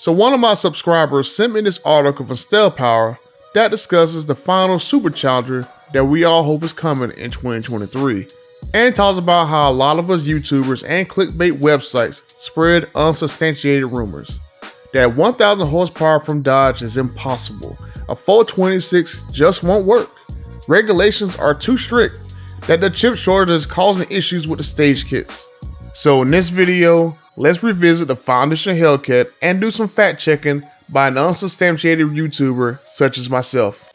So one of my subscribers sent me this article from Stellpower that discusses the final Super Challenger that we all hope is coming in 2023, and talks about how a lot of us YouTubers and clickbait websites spread unsubstantiated rumors that 1000 horsepower from Dodge is impossible. A 426 just won't work. Regulations are too strict, that the chip shortage is causing issues with the stage kits. So in this video, let's revisit the foundation Hellcat and do some fact checking by an unsubstantiated YouTuber such as myself.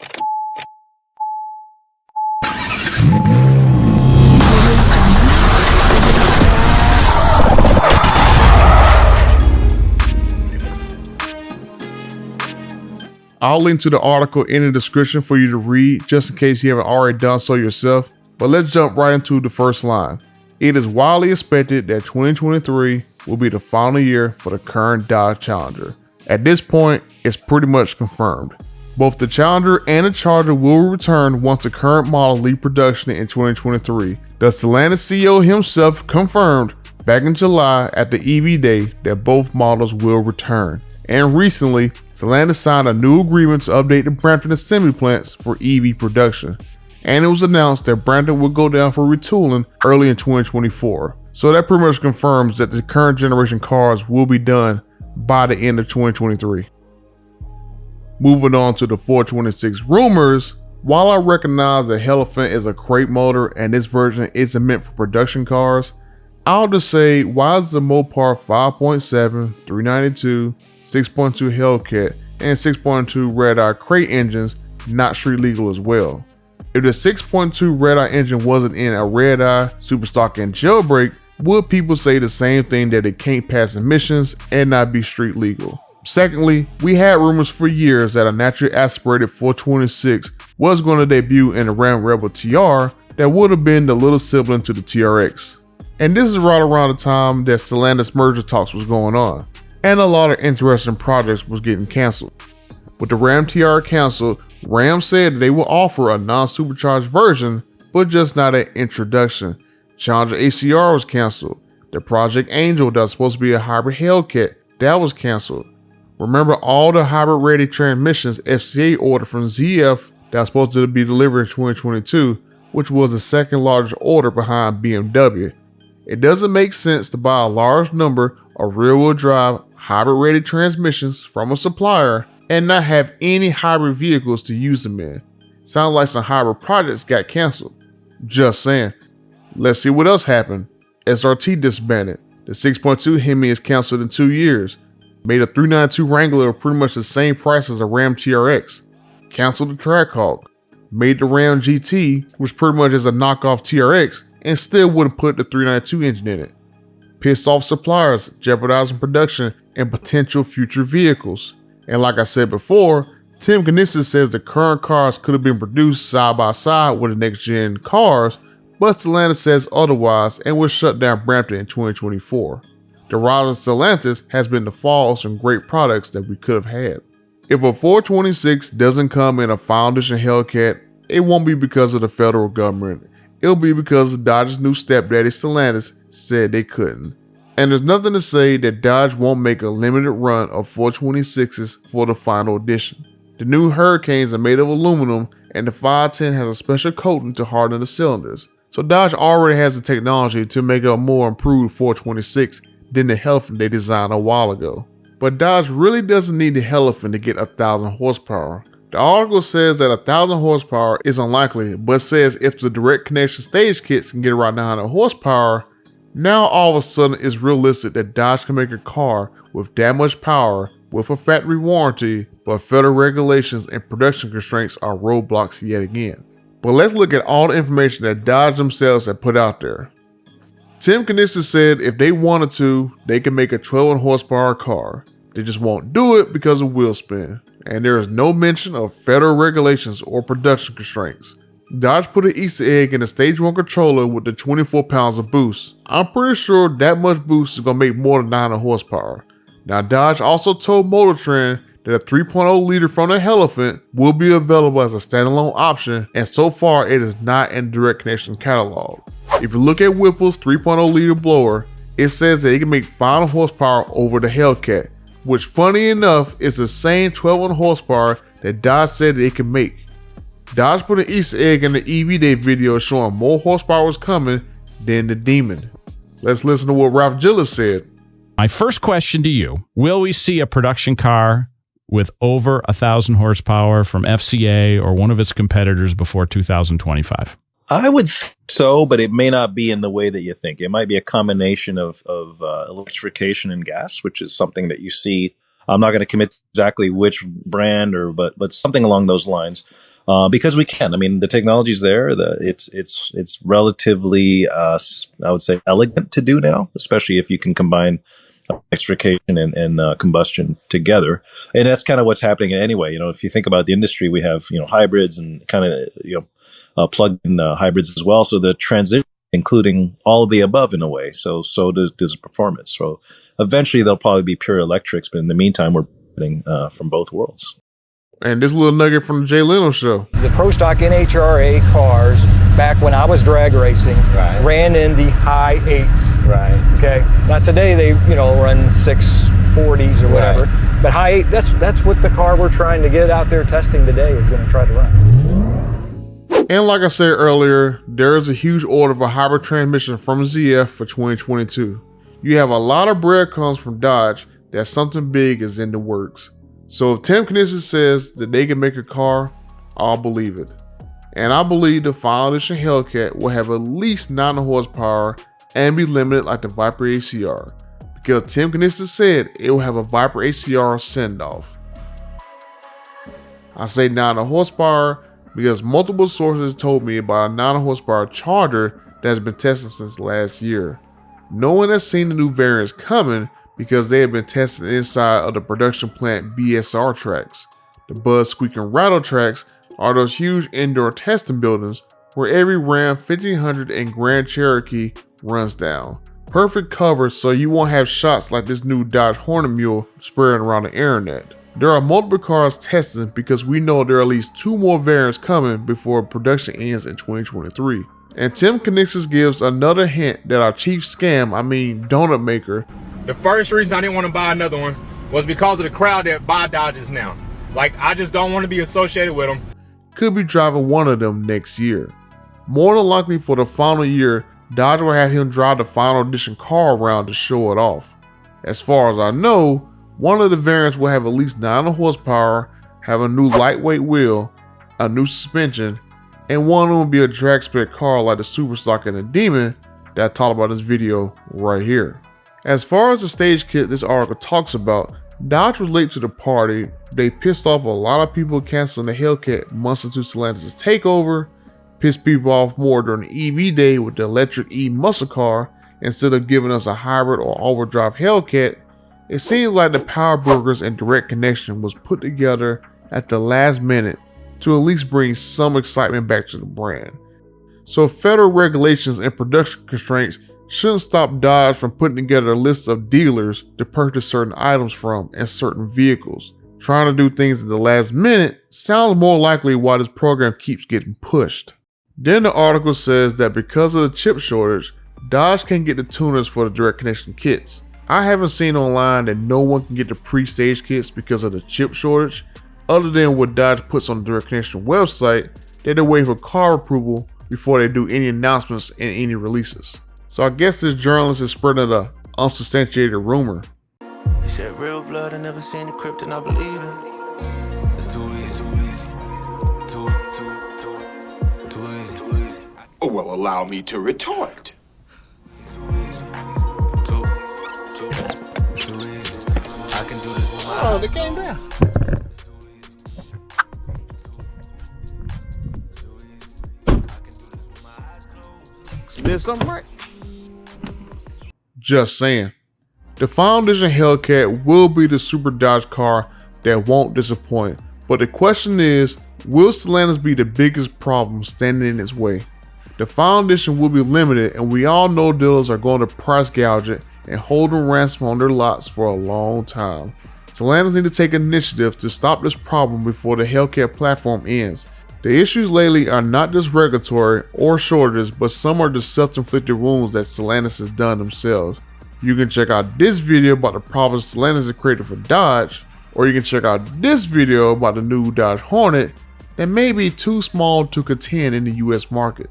I'll link to the article in the description for you to read just in case you haven't already done so yourself, but let's jump right into the first line. It is widely expected that 2023 will be the final year for the current Dodge Challenger. At this point, it's pretty much confirmed. Both the Challenger and the Charger will return once the current model leave production in 2023. The Stellantis CEO himself confirmed back in July at the EV Day that both models will return. And recently, Stellantis signed a new agreement to update the Brampton assembly plants for EV production. And it was announced that Brampton will go down for retooling early in 2024. So that pretty much confirms that the current generation cars will be done by the end of 2023. Moving on to the 426 rumors, while I recognize that Hellephant is a crate motor and this version isn't meant for production cars, I'll just say, why is the Mopar 5.7, 392, 6.2 Hellcat, and 6.2 Red-Eye crate engines not street legal as well? If the 6.2 Red-Eye engine wasn't in a Red-Eye, Superstock, and Jailbreak, would people say the same thing, that it can't pass emissions and not be street legal? Secondly, we had rumors for years that a naturally aspirated 426 was going to debut in the Ram Rebel TR that would have been the little sibling to the TRX. And this is right around the time that Stellantis merger talks was going on, and a lot of interesting projects was getting canceled. With the Ram TR canceled, Ram said they will offer a non-supercharged version, but just not an introduction. Challenger ACR was canceled. The Project Angel that was supposed to be a hybrid Hellcat, that was canceled. Remember all the hybrid-ready transmissions FCA ordered from ZF that was supposed to be delivered in 2022, which was the second largest order behind BMW. It doesn't make sense to buy a large number of rear-wheel drive hybrid-ready transmissions from a supplier and not have any hybrid vehicles to use them in. Sounds like some hybrid projects got canceled. Just saying. Let's see what else happened. SRT disbanded. The 6.2 Hemi is canceled in 2 years. Made a 392 Wrangler pretty much the same price as a Ram TRX. Canceled the Trackhawk. Made the Ram GT, which pretty much is a knockoff TRX, and still wouldn't put the 392 engine in it. Pissed off suppliers, jeopardizing production and potential future vehicles. And like I said before, Tim Kuniskis says the current cars could have been produced side by side with the next gen cars, but Stellantis says otherwise and will shut down Brampton in 2024. The rise of Stellantis has been the fall of some great products that we could have had. If a 426 doesn't come in a foundation Hellcat, it won't be because of the federal government. It'll be because of Dodge's new stepdaddy Stellantis said they couldn't. And there's nothing to say that Dodge won't make a limited run of 426s for the final edition. The new Hurricanes are made of aluminum, and the 510 has a special coating to harden the cylinders. So Dodge already has the technology to make a more improved 426 than the Hellephant they designed a while ago. But Dodge really doesn't need the Hellephant to get 1000 horsepower. The article says that 1000 horsepower is unlikely, but says if the direct connection stage kits can get around 900 horsepower, now all of a sudden it's realistic that Dodge can make a car with that much power with a factory warranty, but federal regulations and production constraints are roadblocks yet again. But let's look at all the information that Dodge themselves have put out there. Tim Kuniskis said if they wanted to, they could make a 1200 horsepower car. They just won't do it because of wheel spin. And there is no mention of federal regulations or production constraints. Dodge put an Easter egg in the Stage 1 controller with the 24 pounds of boost. I'm pretty sure that much boost is going to make more than 900 horsepower. Now Dodge also told Motor Trend that a 3.0 liter from the Hellephant will be available as a standalone option, and so far it is not in the direct connection catalog. If you look at Whipple's 3.0 liter blower, it says that it can make 500 horsepower over the Hellcat, which funny enough is the same 1200 horsepower that Dodge said that it could make. Dodge put an Easter egg in the EV Day video showing more horsepower was coming than the Demon. Let's listen to what Ralph Gilles said. My first question to you, will we see a production car with over 1,000 horsepower from FCA or one of its competitors before 2025? I would think so, but it may not be in the way that you think. It might be a combination of electrification and gas, which is something that you see. I'm not going to commit to exactly which brand but something along those lines, because we can. I mean, the technology's there. It's relatively, I would say, elegant to do now, especially if you can combine electrification and combustion together. And that's kind of what's happening anyway. If you think about the industry, we have, hybrids and kind of, plug-in hybrids as well. So the transition, including all of the above in a way. So does performance. So eventually they'll probably be pure electrics. But in the meantime, we're getting from both worlds. And this little nugget from the Jay Leno show. The Pro Stock NHRA cars, back when I was drag racing, ran in the high 8s. Right. Okay. Now today they, run 640s or whatever. Right. But high 8, that's what the car we're trying to get out there testing today is going to try to run. And like I said earlier, there is a huge order for hybrid transmission from ZF for 2022. You have a lot of breadcrumbs from Dodge that something big is in the works. So if Tim Kuniskis says that they can make a car, I'll believe it. And I believe the final edition Hellcat will have at least 900 horsepower and be limited like the Viper ACR, because Tim Kuniskis said it will have a Viper ACR send-off. I say 900 horsepower because multiple sources told me about a 900 horsepower Charger that has been tested since last year. No one has seen the new variants coming because they have been tested inside of the production plant BSR tracks. The buzz, squeak, and rattle tracks are those huge indoor testing buildings where every Ram 1500 and Grand Cherokee runs down. Perfect cover so you won't have shots like this new Dodge Hornet Mule spreading around the internet. There are multiple cars testing because we know there are at least 2 more variants coming before production ends in 2023. And Tim Kuniskis gives another hint that our chief scam, donut maker. The first reason I didn't want to buy another one was because of the crowd that buy Dodges now. I just don't want to be associated with them. Could be driving one of them next year. More than likely for the final year, Dodge will have him drive the final edition car around to show it off. As far as I know, one of the variants will have at least 900 horsepower, have a new lightweight wheel, a new suspension, and one of them will be a drag spec car like the Super Stock and the Demon that I talked about in this video right here. As far as the stage kit this article talks about, Dodge was late to the party. They pissed off a lot of people canceling the Hellcat months into Stellantis' takeover, pissed people off more during the EV Day with the electric e-muscle car instead of giving us a hybrid or overdrive Hellcat. It seems like the power brokers and direct connection was put together at the last minute to at least bring some excitement back to the brand. So federal regulations and production constraints shouldn't stop Dodge from putting together a list of dealers to purchase certain items from and certain vehicles. Trying to do things at the last minute sounds more likely why this program keeps getting pushed. Then the article says that because of the chip shortage, Dodge can't get the tuners for the direct connection kits. I haven't seen online that no one can get the pre-stage kits because of the chip shortage, other than what Dodge puts on the direct connection website that they wait for car approval before they do any announcements and any releases. So I guess this journalist is spreading the unsubstantiated rumor. They said real blood, I never seen the crypt and I believe it. It's too easy. Too easy. Oh, well, allow me to retort. Too easy. I can do this with my Oh, they came down. She did something right. Just saying. The final edition Hellcat will be the super Dodge car that won't disappoint, but the question is, will Stellantis be the biggest problem standing in its way? The final edition will be limited, and we all know dealers are going to price gouge it and hold them ransom on their lots for a long time. Stellantis need to take initiative to stop this problem before the Hellcat platform ends. The issues lately are not just regulatory or shortages, but some are just self-inflicted wounds that Stellantis has done themselves. You can check out this video about the problems Stellantis has created for Dodge, or you can check out this video about the new Dodge Hornet that may be too small to contend in the US market.